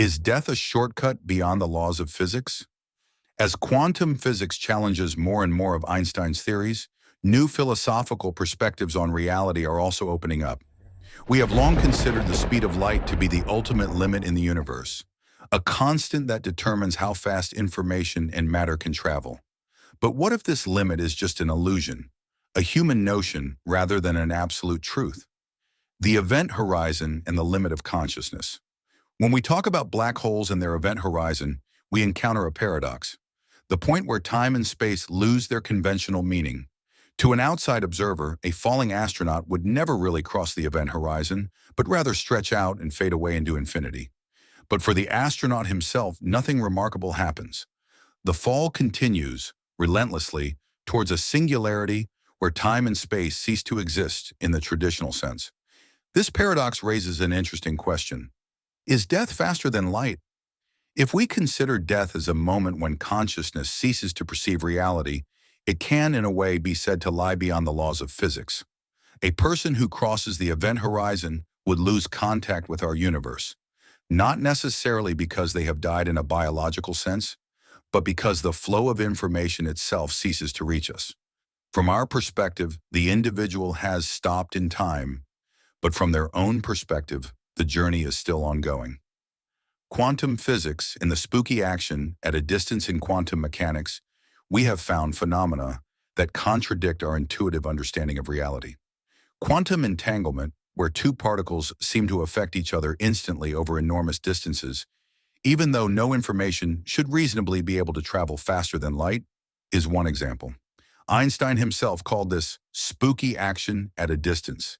Is death a shortcut beyond the laws of physics? As quantum physics challenges more and more of Einstein's theories, new philosophical perspectives on reality are also opening up. We have long considered the speed of light to be the ultimate limit in the universe, a constant that determines how fast information and matter can travel. But what if this limit is just an illusion, a human notion rather than an absolute truth? The event horizon and the limit of consciousness. When we talk about black holes and their event horizon, we encounter a paradox, the point where time and space lose their conventional meaning. To an outside observer, a falling astronaut would never really cross the event horizon, but rather stretch out and fade away into infinity. But for the astronaut himself, nothing remarkable happens. The fall continues, relentlessly, towards a singularity where time and space cease to exist in the traditional sense. This paradox raises an interesting question. Is death faster than light? If we consider death as a moment when consciousness ceases to perceive reality, it can, in a way, be said to lie beyond the laws of physics. A person who crosses the event horizon would lose contact with our universe, not necessarily because they have died in a biological sense, but because the flow of information itself ceases to reach us. From our perspective, the individual has stopped in time, but from their own perspective, the journey is still ongoing. Quantum physics, in the spooky action at a distance in quantum mechanics, we have found phenomena that contradict our intuitive understanding of reality. Quantum entanglement, where two particles seem to affect each other instantly over enormous distances, even though no information should reasonably be able to travel faster than light, is one example. Einstein himself called this spooky action at a distance,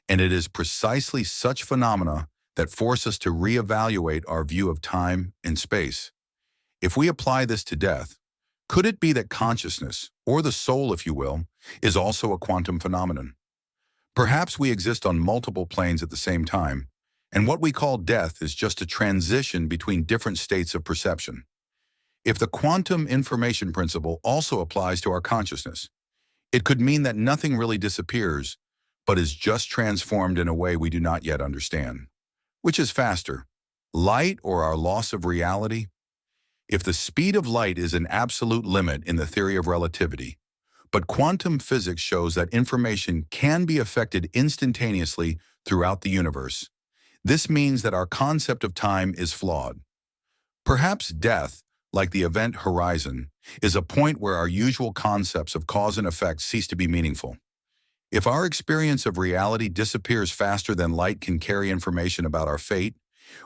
and it is precisely such phenomena that force us to reevaluate our view of time and space. If we apply this to death, could it be that consciousness, or the soul if you will, is also a quantum phenomenon? Perhaps we exist on multiple planes at the same time, and what we call death is just a transition between different states of perception. If the quantum information principle also applies to our consciousness, it could mean that nothing really disappears, but is just transformed in a way we do not yet understand. Which is faster, light or our loss of reality? If the speed of light is an absolute limit in the theory of relativity, but quantum physics shows that information can be affected instantaneously throughout the universe, this means that our concept of time is flawed. Perhaps death, like the event horizon, is a point where our usual concepts of cause and effect cease to be meaningful. If our experience of reality disappears faster than light can carry information about our fate,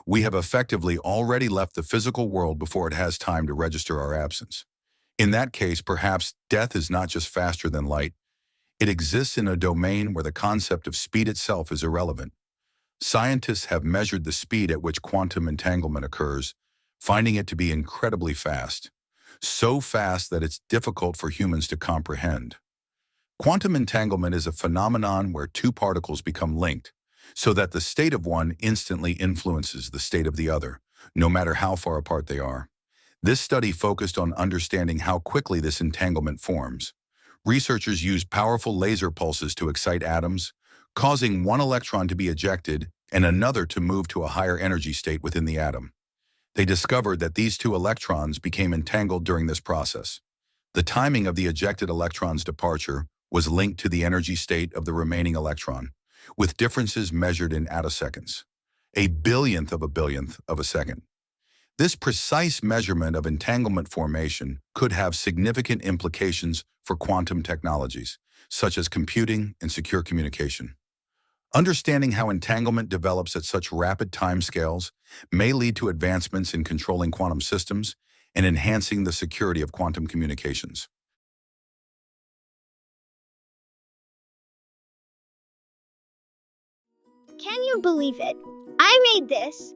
we have effectively already left the physical world before it has time to register our absence. In that case, perhaps death is not just faster than light, it exists in a domain where the concept of speed itself is irrelevant. Scientists have measured the speed at which quantum entanglement occurs, finding it to be incredibly fast, so fast that it's difficult for humans to comprehend. Quantum entanglement is a phenomenon where two particles become linked, so that the state of one instantly influences the state of the other, no matter how far apart they are. This study focused on understanding how quickly this entanglement forms. Researchers used powerful laser pulses to excite atoms, causing one electron to be ejected and another to move to a higher energy state within the atom. They discovered that these two electrons became entangled during this process. The timing of the ejected electron's departure was linked to the energy state of the remaining electron, with differences measured in attoseconds, a billionth of a second. This precise measurement of entanglement formation could have significant implications for quantum technologies, such as computing and secure communication. Understanding how entanglement develops at such rapid timescales may lead to advancements in controlling quantum systems and enhancing the security of quantum communications. Can you believe it? I made this.